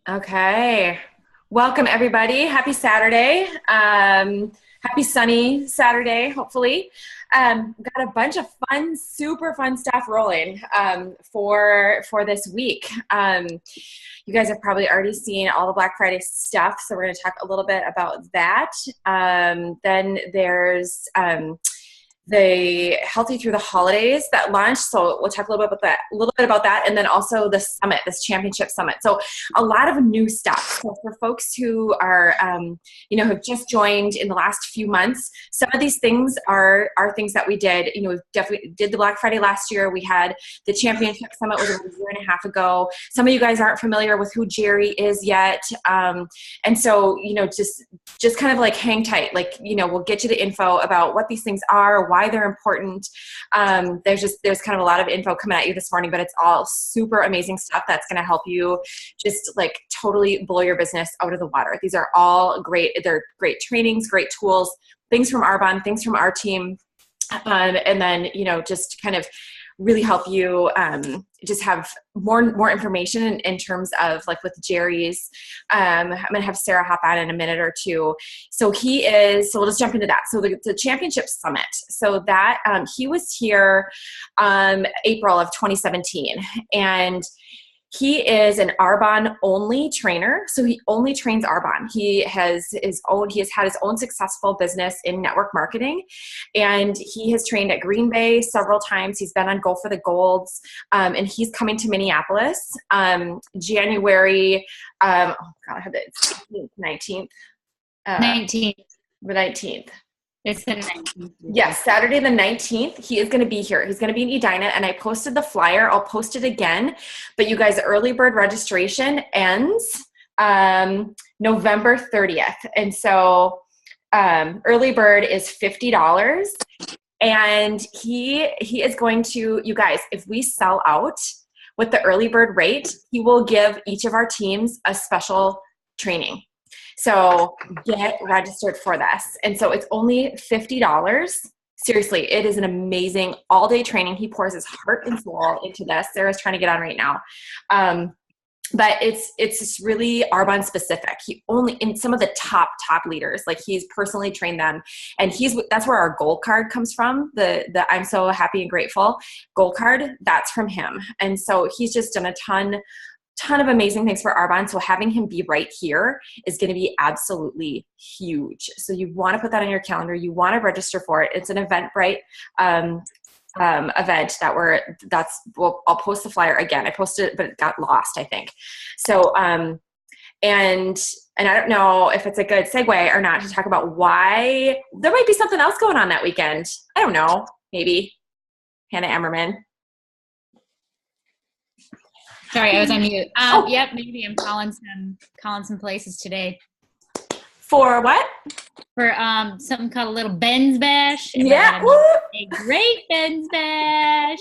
Okay. Welcome, everybody. Happy Saturday. Happy sunny Saturday, hopefully. Got a bunch of fun, super fun stuff rolling for this week. You guys have probably already seen all the Black Friday stuff, so we're going to talk a little bit about that. Then there's the Healthy Through the Holidays that launched. So we'll talk a little bit about that, and then also the summit, this championship summit. So a lot of new stuff. So for folks who are, have just joined in the last few months, some of these things are things that we did. We definitely did the Black Friday last year. We had the championship summit was a year and a half ago. Some of you guys aren't familiar with who Jerry is yet, and so just kind of like hang tight. We'll get you the info about what these things are, why they're important. There's kind of a lot of info coming at you this morning, but it's all super amazing stuff that's going to help you just like totally blow your business out of the water. These are all great. They're great trainings, great tools, things from Arbonne, things from our team. And then, just kind of really help you just have more information in terms of like with Jerry's. I'm going to have Sarah hop on in a minute or two. So we'll just jump into that. So the championship summit. So that he was here April of 2017, and he is an Arbonne only trainer. So he only trains Arbonne. He has had his own successful business in network marketing, and he has trained at Green Bay several times. He's been on Go for the Golds, and he's coming to Minneapolis January. I have it. 19th. 19th. The 19th. It's the 19th. Yes, Saturday the 19th. He is going to be here. He's going to be in Edina, and I posted the flyer. I'll post it again. But you guys, early bird registration ends November 30th. And so early bird is $50. And he is going to, you guys, if we sell out with the early bird rate, he will give each of our teams a special training. So get registered for this. And so it's only $50. Seriously, it is an amazing all-day training. He pours his heart and soul into this. Sarah's trying to get on right now. But it's just really Arbonne specific. He only, in some of the top leaders, like he's personally trained them. And that's where our gold card comes from. The I'm so happy and grateful gold card, that's from him. And so he's just done a ton of amazing things for Arbonne. So having him be right here is going to be absolutely huge. So you want to put that on your calendar. You want to register for it. It's an Eventbrite event I'll post the flyer again. I posted it, but it got lost, I think. So, and I don't know if it's a good segue or not to talk about why there might be something else going on that weekend. I don't know. Maybe Hannah Emmerman. Sorry, I was on mute. Yep, maybe I'm calling some places today. For what? For something called a little Ben's Bash. Yeah. A great Ben's Bash.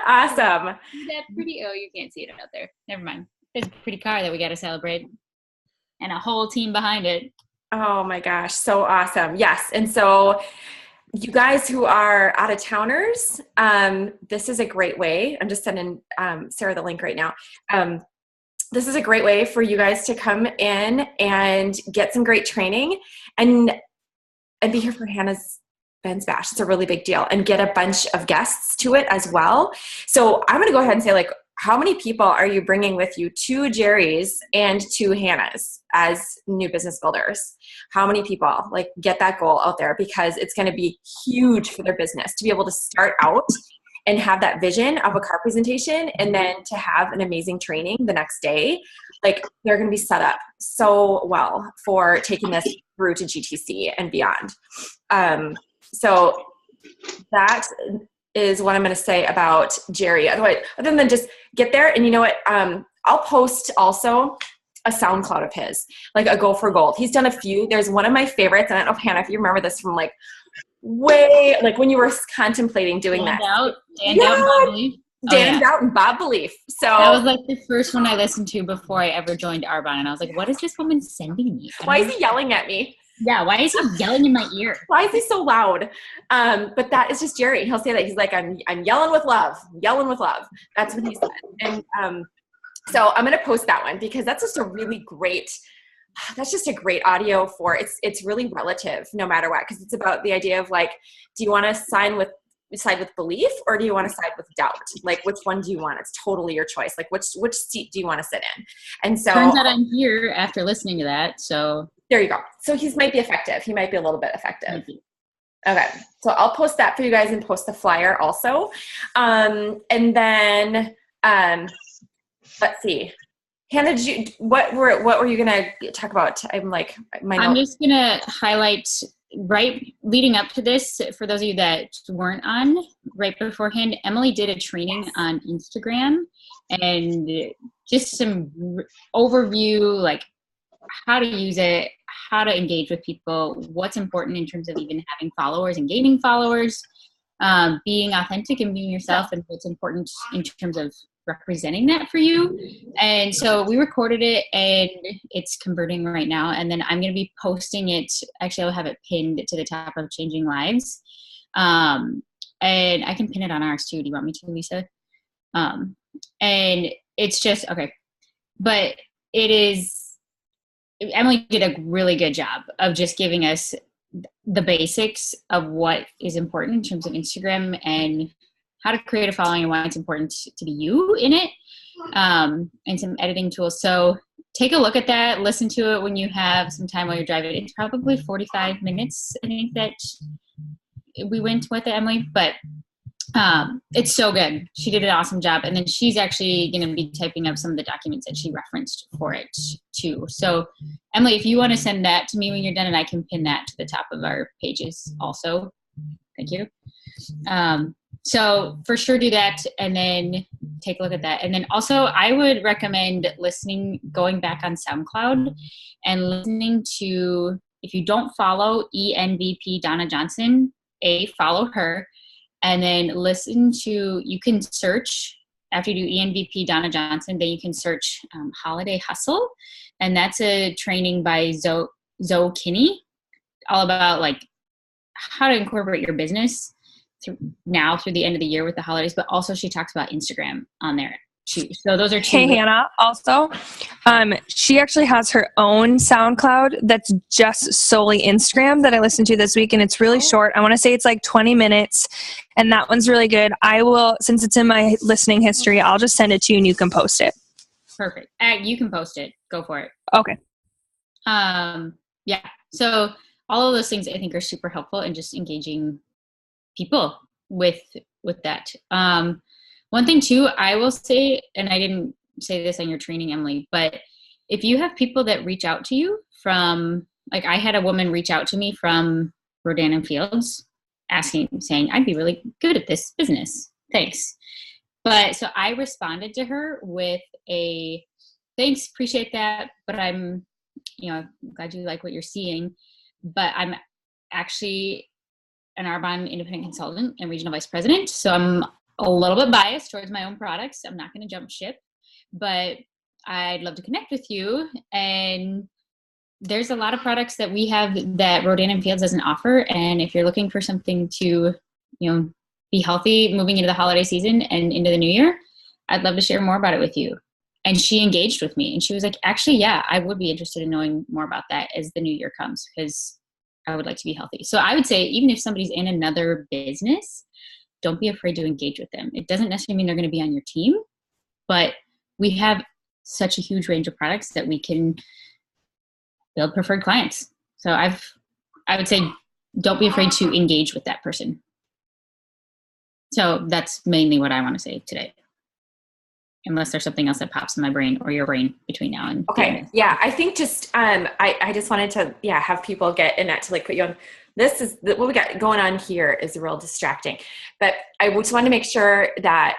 Awesome. Is that pretty? Oh, you can't see it out there. Never mind. There's a pretty car that we got to celebrate. And a whole team behind it. Oh my gosh, so awesome. Yes. And so you guys who are out of towners, this is a great way. I'm just sending Sarah the link right now. This is a great way for you guys to come in and get some great training and be here for Hannah's Ben's Bash. It's a really big deal, and get a bunch of guests to it as well. So I'm going to go ahead and say, like, how many people are you bringing with you to Jerry's and to Hannah's as new business builders? How many people? Like, get that goal out there, because it's going to be huge for their business to be able to start out and have that vision of a car presentation, and then to have an amazing training the next day. Like, they're going to be set up so well for taking this through to GTC and beyond. So that is what I'm going to say about Jerry. Other than just get there. And you know what? I'll post also a SoundCloud of his, like a Go for Gold. He's done a few. There's one of my favorites. I don't know if Hannah, if you remember this from like way, like when you were contemplating doing Dan that. Doubt and Bob Belief. Dan Doubt and Bob Belief. So that was like the first one I listened to before I ever joined Arbonne. And I was like, what is this woman sending me? Why is he yelling at me? Yeah, why is he yelling in my ear? Why is he so loud? But that is just Jerry. He'll say that. He's like, I'm yelling with love, yelling with love. That's what he said. And so I'm going to post that one because that's just a really great, that's just a great audio for, it's really relative no matter what. Cause it's about the idea of like, do you want to side with belief or do you want to side with doubt? Like, which one do you want? It's totally your choice. Like which seat do you want to sit in? And so turns out I'm here after listening to that. So there you go. So he might be effective. He might be a little bit effective. Okay. So I'll post that for you guys and post the flyer also. And then, let's see. Hannah, what were you going to talk about? I'm just going to highlight right leading up to this, for those of you that weren't on right beforehand, Emily did a training on Instagram and just some overview, like how to use it, how to engage with people, what's important in terms of even having followers and gaining followers, being authentic and being yourself, and what's important in terms of representing that for you. And so we recorded it and it's converting right now. And then I'm going to be posting it. Actually, I'll have it pinned to the top of Changing Lives. And I can pin it on ours too. Do you want me to, Lisa? And it's just, okay. But it is, Emily did a really good job of just giving us the basics of what is important in terms of Instagram and how to create a following and why it's important to be you in it, and some editing tools. So take a look at that, listen to it when you have some time while you're driving. It's probably 45 minutes, I think, that we went with it, Emily, but it's so good. She did an awesome job. And then she's actually going to be typing up some of the documents that she referenced for it too. So Emily, if you want to send that to me when you're done, and I can pin that to the top of our pages also. Thank you. So for sure do that and then take a look at that. And then also I would recommend going back on SoundCloud and listening to, if you don't follow ENVP Donna Johnson, follow her. And then you can search, after you do ENVP Donna Johnson, then you can search Holiday Hustle. And that's a training by Zoe Kinney, all about like how to incorporate your business through the end of the year with the holidays. But also she talks about Instagram on there too. So those are two. Hey, Hannah, also, she actually has her own SoundCloud that's just solely Instagram that I listened to this week, and it's really short. I want to say it's like 20 minutes, and that one's really good. I will, since it's in my listening history, I'll just send it to you and you can post it. Perfect. You can post it. Go for it. Okay. Yeah. So all of those things I think are super helpful in just engaging people with that. One thing too, I will say, and I didn't say this on your training, Emily, but if you have people that reach out to you from, like I had a woman reach out to me from Rodan and Fields saying, I'd be really good at this business. Thanks. But so I responded to her with a thanks, appreciate that. But I'm glad you like what you're seeing, but I'm actually an Arbonne independent consultant and regional vice president. So I'm a little bit biased towards my own products. I'm not going to jump ship, but I'd love to connect with you. And there's a lot of products that we have that Rodan and Fields doesn't offer. And if you're looking for something to, be healthy moving into the holiday season and into the new year, I'd love to share more about it with you. And she engaged with me and she was like, actually, yeah, I would be interested in knowing more about that as the new year comes, because I would like to be healthy. So I would say, even if somebody's in another business, don't be afraid to engage with them. It doesn't necessarily mean they're going to be on your team, but we have such a huge range of products that we can build preferred clients. So I would say, don't be afraid to engage with that person. So that's mainly what I want to say today. Unless there's something else that pops in my brain or your brain between now and okay. Yeah, I think just I just wanted to have people get in that to like put you on. This is what we got going on here is real distracting, but I just wanted to make sure that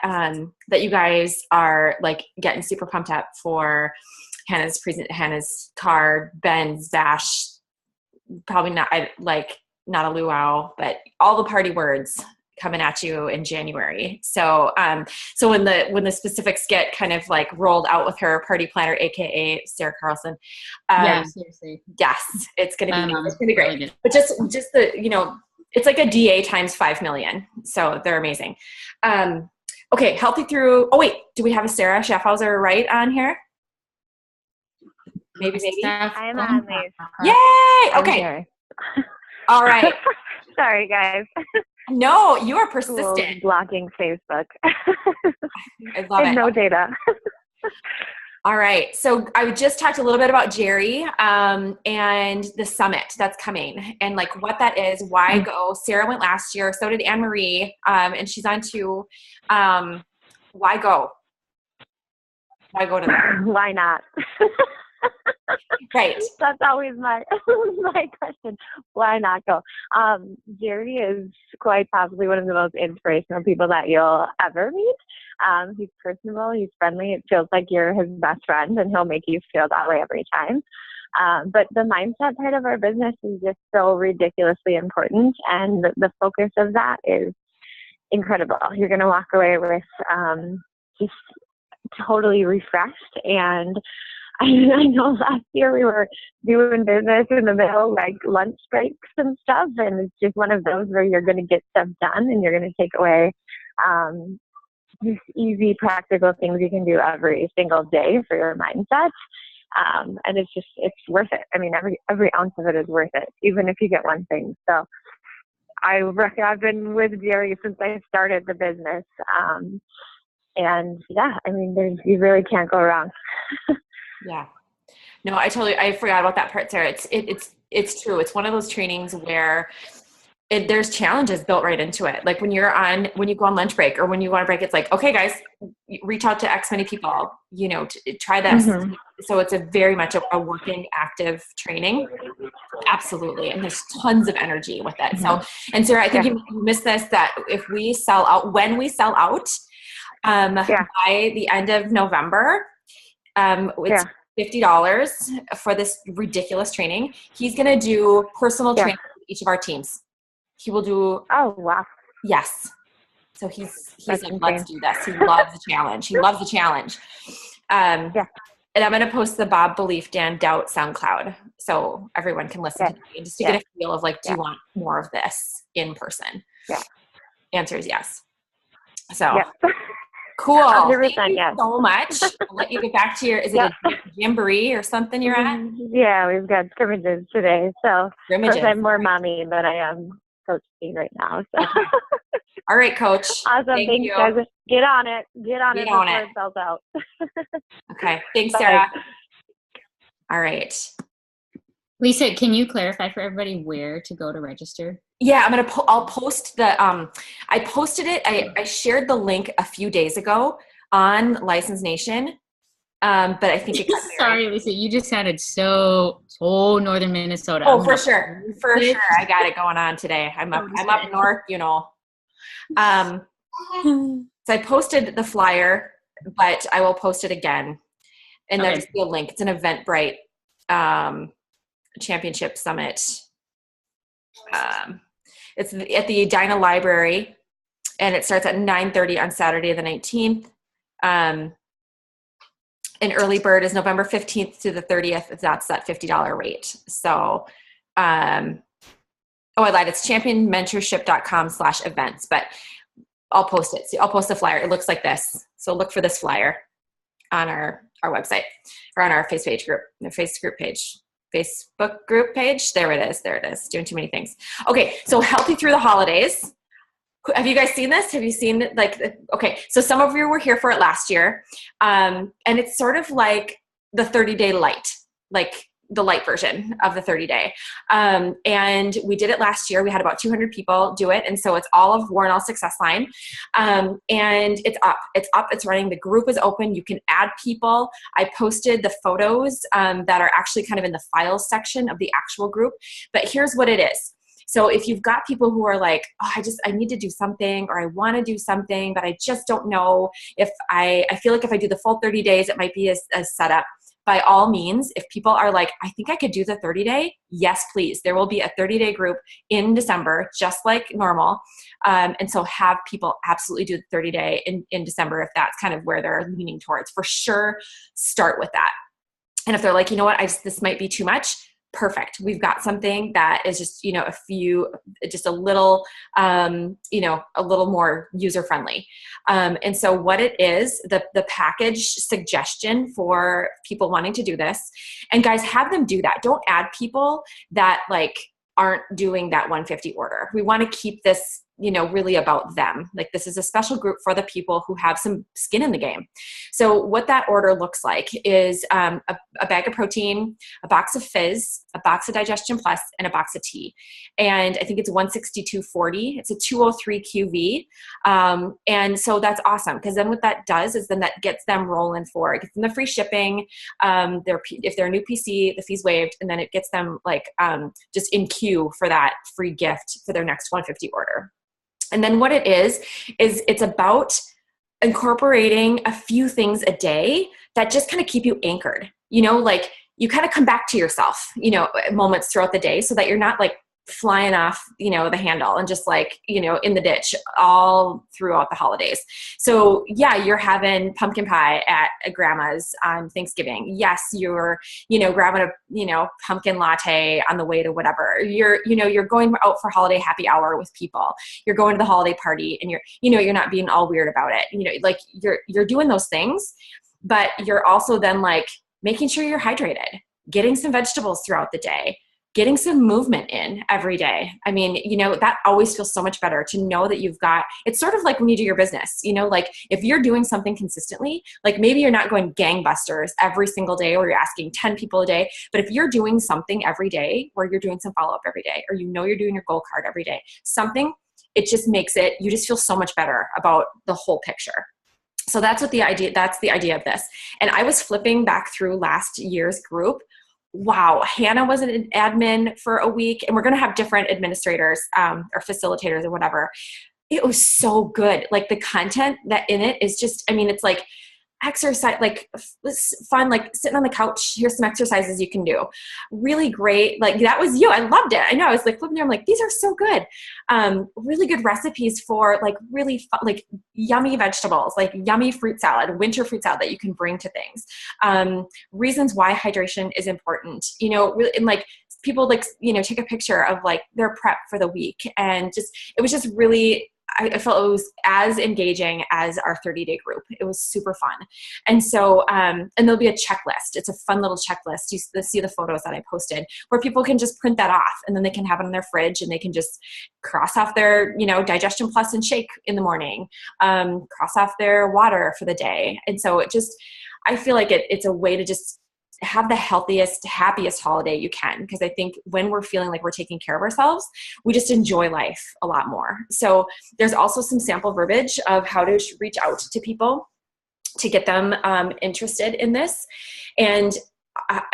that you guys are like getting super pumped up for Hannah's car, Ben's Bash. Probably not not a luau, but all the party words coming at you in January. So, so when the specific skit kind of like rolled out with her party planner, AKA Sarah Carlson, Yeah, seriously. yes, it's going to be great. Really, but just the, you know, it's like a DA times 5 million. So they're amazing. Okay. Healthy through, oh wait, do we have a Sarah Schaffhauser right on here? Maybe. I'm on these. Yay! Okay. All right. Sorry, guys. No, you are persistent. Blocking Facebook. I love it. No data. All right. So I just talked a little bit about Jerry and the summit that's coming and like what that is, why go. Sarah went last year. So did Anne Marie. And she's on to why go? Why go to that? Why not? Right. That's always my question. Why not go? Jerry is quite possibly one of the most inspirational people that you'll ever meet. He's personable, he's friendly. It feels like you're his best friend, and he'll make you feel that way every time. But the mindset part of our business is just so ridiculously important, and the focus of that is incredible. You're going to walk away with just totally refreshed. And I know last year we were doing business in the middle, like lunch breaks and stuff, and it's just one of those where you're going to get stuff done and you're going to take away just easy, practical things you can do every single day for your mindset. And it's worth it. I mean, every ounce of it is worth it, even if you get one thing. So I've been with Jerry since I started the business. And yeah, I mean, you really can't go wrong. Yeah. No, I forgot about that part, Sarah. It's true. It's one of those trainings where there's challenges built right into it. Like when you go on lunch break or when you go on a break, it's like, okay, guys, reach out to X many people, you know, try this. Mm-hmm. So it's a very much a working, active training. Absolutely. And there's tons of energy with it. Mm-hmm. So, and Sarah, I think you missed this, that if we sell out, when we sell out, by the end of November, it's $50 for this ridiculous training. He's going to do personal training with each of our teams. He will do. Oh, wow. Yes. So he's like, let's do this. He loves the challenge. And I'm going to post the Bob Belief, Dan Doubt SoundCloud so everyone can listen to it just to get a feel of like, do you want more of this in person? Yeah. Answer is yes. So cool. 100%, Thank you so much. I'll let you get back to is it a jamboree or something you're at? Yeah, we've got scrimmages today. So scrimmages. I'm more mommy than I am coaching right now. So. Okay. All right, Coach. Awesome. Thank Thanks, you. guys. Get on it before it sells out. Okay. Thanks, Sarah. All right. Lisa, can you clarify for everybody where to go to register? Yeah, I'll post the, I posted it. I shared the link a few days ago on License Nation. But I think it got Sorry, Lisa, you just sounded so Northern Minnesota. Oh, for sure. I got it going on today. I'm up north, you know. So I posted the flyer, but I will post it again. And there's a link. It's an Eventbrite Championship Summit. It's at the Edina Library, and it starts at 9:30 on Saturday the 19th. And early bird is November 15th to the 30th. That's that $50 rate. So, I lied. It's championmentorship.com/events, but I'll post it. So I'll post the flyer. It looks like this. So look for this flyer on our website or on our Facebook group page. There it is. Doing too many things. Okay. So healthy through the holidays. Have you guys seen this? Have you seen okay. So some of you were here for it last year. And it's sort of like the 30-day light, like the light version of the 30-day. And we did it last year. We had about 200 people do it. And so it's all of Warrenall Success Line. And it's up, it's running. The group is open. You can add people. I posted the photos that are actually kind of in the files section of the actual group. But here's what it is. So if you've got people who are like, oh, I need to do something, or I want to do something, but I just don't know if I feel like if I do the full 30 days, it might be a setup. by all means, if people are like, I think I could do the 30-day, yes, please. There will be a 30-day group in December, just like normal. And so have people absolutely do the 30-day in December if that's kind of where they're leaning towards. For sure, start with that. And if they're like, you know what, this might be too much, perfect. We've got something that is just, just a little, a little more user-friendly. And so what it is, the package suggestion for people wanting to do this, and guys, have them do that. Don't add people that like aren't doing that 150 order. We want to keep this, really about them. Like this is a special group for the people who have some skin in the game. So what that order looks like is a bag of protein, a box of fizz, a box of Digestion Plus, and a box of tea. And I think it's 162.40. It's a 203 QV. And so that's awesome, because then what that does is then that gets them rolling for it. Gets them the free shipping. If they're a new PC, the fee's waived, and then it gets them like just in queue for that free gift for their next 150 order. And then what it is it's about incorporating a few things a day that just kind of keep you anchored, like you kind of come back to yourself, moments throughout the day, so that you're not like flying off, the handle and just like, in the ditch all throughout the holidays. So yeah, you're having pumpkin pie at grandma's on Thanksgiving. Yes, you're, grabbing a, pumpkin latte on the way to whatever. You're going out for holiday happy hour with people. You're going to the holiday party and you're not being all weird about it. Like you're doing those things, but you're also then like making sure you're hydrated, getting some vegetables throughout the day, getting some movement in every day. I mean, that always feels so much better to know that it's sort of like when you do your business, like if you're doing something consistently, like maybe you're not going gangbusters every single day or you're asking 10 people a day, but if you're doing something every day where you're doing some follow-up every day, or you're doing your goal card every day, it just makes you just feel so much better about the whole picture. So that's the idea of this. And I was flipping back through last year's group. Wow, Hannah was an admin for a week, and we're going to have different administrators or facilitators or whatever. It was so good. Like the content that in it is just, it's like exercise, like fun, like sitting on the couch, here's some exercises you can do. Really great. Like that was you. I loved it. I know. I was like flipping there. I'm like, these are so good. Really good recipes for like really fun, like yummy vegetables, like yummy fruit salad, winter fruit salad that you can bring to things. Reasons why hydration is important, really, and like people like, take a picture of like their prep for the week, and it was just really, I felt it was as engaging as our 30-day group. It was super fun. And so, and there'll be a checklist. It's a fun little checklist. You see the photos that I posted where people can just print that off, and then they can have it in their fridge, and they can just cross off their, Digestion Plus and shake in the morning, cross off their water for the day. And so I feel like it's a way to just have the healthiest, happiest holiday you can. Because I think when we're feeling like we're taking care of ourselves, we just enjoy life a lot more. So there's also some sample verbiage of how to reach out to people to get them interested in this. And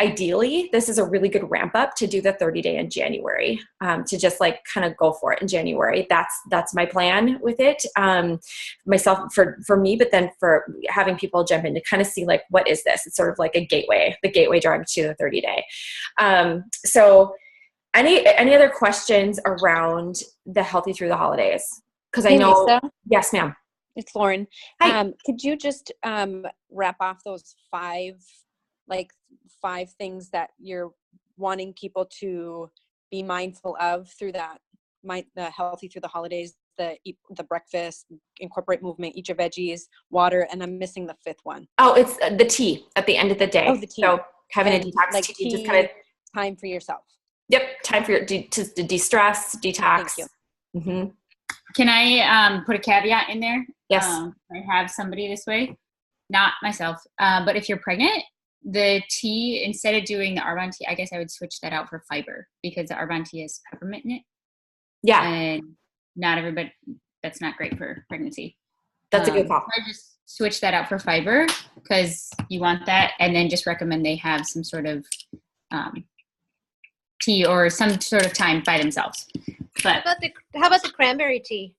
ideally, this is a really good ramp up to do the 30-day in January, to just like kind of go for it in January. That's my plan with it, myself for me, but then for having people jump in to kind of see like, what is this? It's sort of like the gateway drug to the 30-day. So any other questions around the healthy through the holidays? Because I know, Lisa? Yes, ma'am. It's Lauren. Hi. Could you just wrap off those five things that you're wanting people to be mindful of through that, the healthy through the holidays, the breakfast, incorporate movement, eat your veggies, water, and I'm missing the fifth one. Oh, it's the tea at the end of the day. Oh, the tea. So having And a detox like tea, just kind of time for yourself. Yep, time for your to de-stress, detox. Thank you. Mm-hmm. Can I put a caveat in there? Yes. I have somebody this way, not myself, but if you're pregnant, the tea, instead of doing the Arbonne tea, I guess I would switch that out for fiber, because the Arbonne tea has peppermint in it. Yeah. And not everybody, that's not great for pregnancy. That's a good call. I just switch that out for fiber because you want that, and then just recommend they have some sort of tea or some sort of time by themselves. But how about the cranberry tea?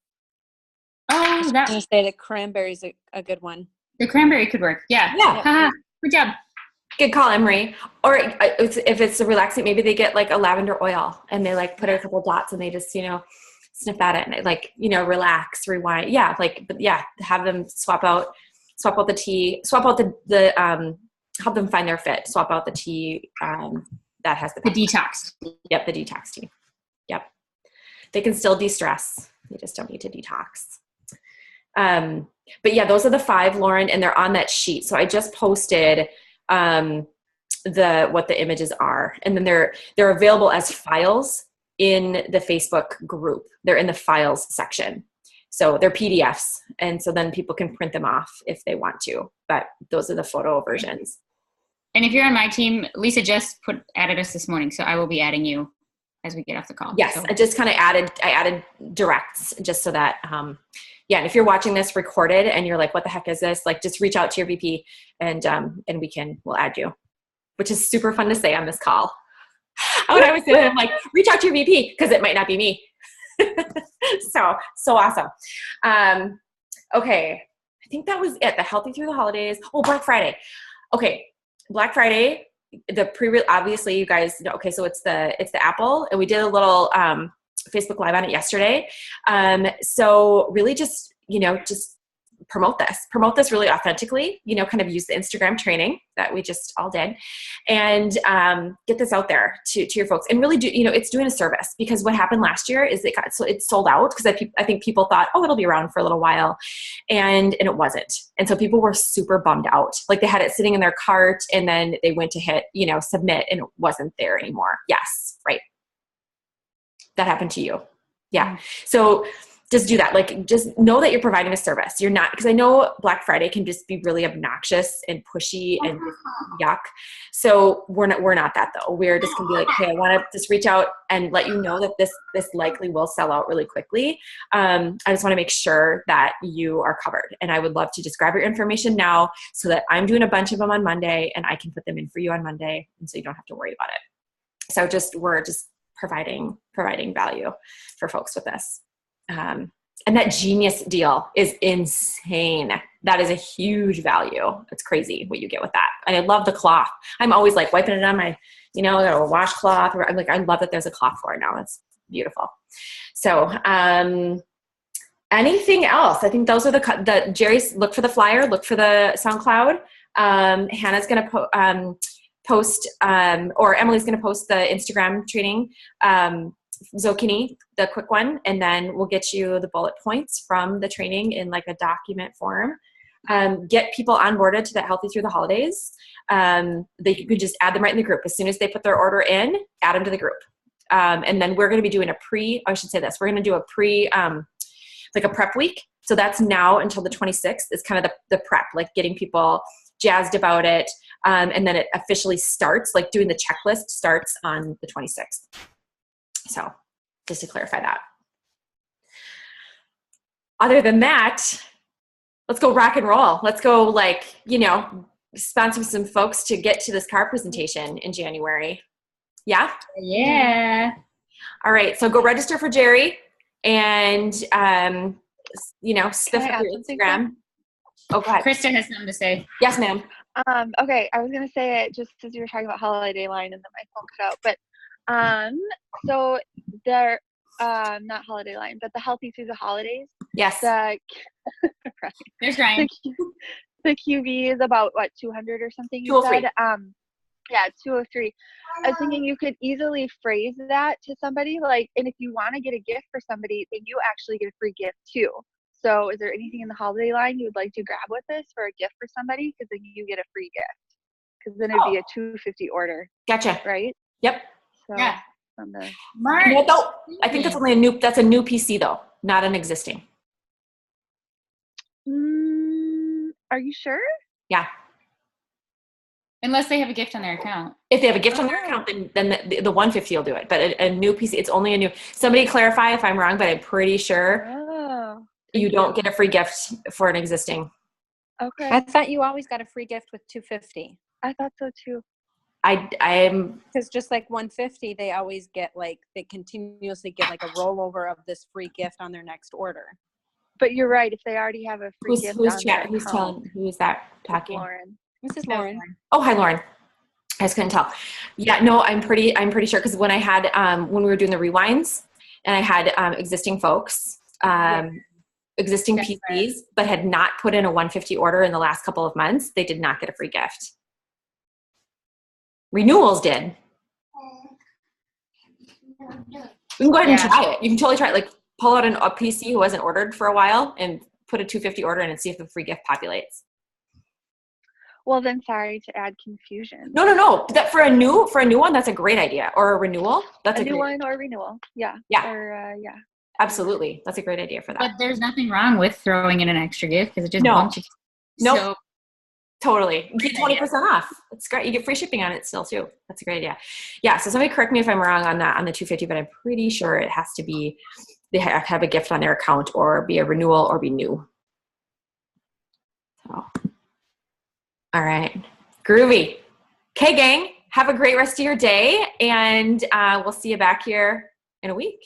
oh, I was that going to say the cranberry's a good one. the cranberry could work. Yeah. Yeah. Haha, good job. Good call, Emery. Or if it's a relaxing, maybe they get like a lavender oil and they like put a couple dots and they just, sniff that in, like, relax, rewind. Yeah. But yeah, have them swap out the tea, swap out the help them find their fit, swap out the tea that has the detox. Yep. The detox tea. Yep. They can still de-stress. They just don't need to detox. But yeah, those are the 5, Lauren, and they're on that sheet. So I just posted what the images are, and then they're available as files in the Facebook group. They're in the files section. So they're PDFs. And so then people can print them off if they want to, but those are the photo versions. And if you're on my team, Lisa just added us this morning. So I will be adding you as we get off the call. Yes. So. I just kind of added directs just so that, and if you're watching this recorded and you're like, what the heck is this? Like, just reach out to your VP and we'll add you, which is super fun to say on this call. When I was doing it, I'm like, reach out to your VP, because it might not be me. So awesome. Okay. I think that was it. The Healthy Through the Holidays. Oh, Black Friday. Okay. Black Friday, obviously you guys know, okay, so it's the Apple, and we did a little Facebook Live on it yesterday. So really just promote this really authentically, kind of use the Instagram training that we just all did, and get this out there to your folks, and really do, it's doing a service, because what happened last year is it sold out, because I think people thought, oh, it'll be around for a little while, and it wasn't. And so people were super bummed out. Like, they had it sitting in their cart, and then they went to hit, submit, and it wasn't there anymore. Yes. Right. That happened to you. Yeah. So just do that. Like, just know that you're providing a service. You're not, because I know Black Friday can just be really obnoxious and pushy and yuck. So we're not that, though. We're just gonna be like, hey, I want to just reach out and let you know that this likely will sell out really quickly. I just want to make sure that you are covered, and I would love to just grab your information now, so that I'm doing a bunch of them on Monday, and I can put them in for you on Monday, and so you don't have to worry about it. So we're just providing value for folks with this. And that Genius deal is insane. That is a huge value. It's crazy what you get with that. And I love the cloth. I'm always like wiping it on my, a washcloth. I'm like, I love that there's a cloth for it now. It's beautiful. So, anything else? I think those are the Jerry's. Look for the flyer. Look for the SoundCloud. Hannah's going to post, or Emily's going to post the Instagram training. Zocchini, the quick one, and then we'll get you the bullet points from the training in like a document form. Get people onboarded to that Healthy Through the Holidays. You could just add them right in the group. As soon as they put their order in, add them to the group. And then we're going to be doing we're going to do a prep week. So that's now until the 26th. It's kind of the prep, like getting people jazzed about it. And then it officially starts, like doing the checklist starts on the 26th. So just to clarify that. Other than that, let's go rock and roll. Let's go sponsor some folks to get to this car presentation in January. Yeah? Yeah. All right. So go register for Jerry and, spiff up your Instagram. Oh, go ahead. Krista has something to say. Yes, ma'am. Okay. I was going to say it just as you were talking about Holiday Line, and then my phone cut out, but so they're not Holiday Line, but the Healthy Through the Holidays. Yes. There's Ryan. The QV is about 200 or something. You 203. said. Yeah, 203. I was thinking you could easily phrase that to somebody, and if you want to get a gift for somebody, then you actually get a free gift too. So is there anything in the Holiday Line you would like to grab with this for a gift for somebody? Because then you get a free gift. Because then it'd be a 250 order. Gotcha. Right? Yep. So, yeah. Mark. I think that's only a new PC though, not an existing. Are you sure? Yeah. Unless they have a gift on their account. If they have a gift on their account, then the 150 will do it. But a new PC, it's only a new. Somebody clarify if I'm wrong, but I'm pretty sure you don't get a free gift for an existing. Okay. I thought you always got a free gift with 250. I thought so too. I'm because just like 150, they always get they continuously get a rollover of this free gift on their next order. But you're right. If they already have a free gift, who's that talking? Lauren. This is Lauren. Oh, hi, Lauren. I just couldn't tell. Yeah, no, I'm pretty sure, because when I had when we were doing the rewinds and I had existing folks, existing Yes, PCs, but had not put in a 150 order in the last couple of months, they did not get a free gift. Renewals did. You can go ahead and try it. You can totally try it. Like pull out a PC who hasn't ordered for a while and put a 250 order in and see if the free gift populates. Well, then sorry to add confusion. No. That for a new one, that's a great idea. Or a renewal, that's A a new great, one or renewal. Yeah. Yeah. Or yeah. absolutely. That's a great idea for that. But there's nothing wrong with throwing in an extra gift because it just No. bumps you. Nope. So, Totally. You get 20% off. It's great. You get free shipping on it still too. That's a great idea. Yeah. So somebody correct me if I'm wrong on that, on the 250, but I'm pretty sure it has to be, they have a gift on their account or be a renewal or be new. So, all right. Groovy. Okay, gang. Have a great rest of your day. And we'll see you back here in a week.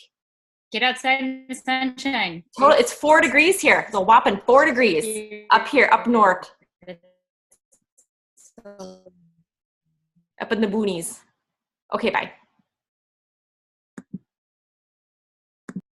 get outside in the sunshine. Total, it's 4 degrees here. It's a whopping 4 degrees up here, up north. Up in the boonies. Okay, bye.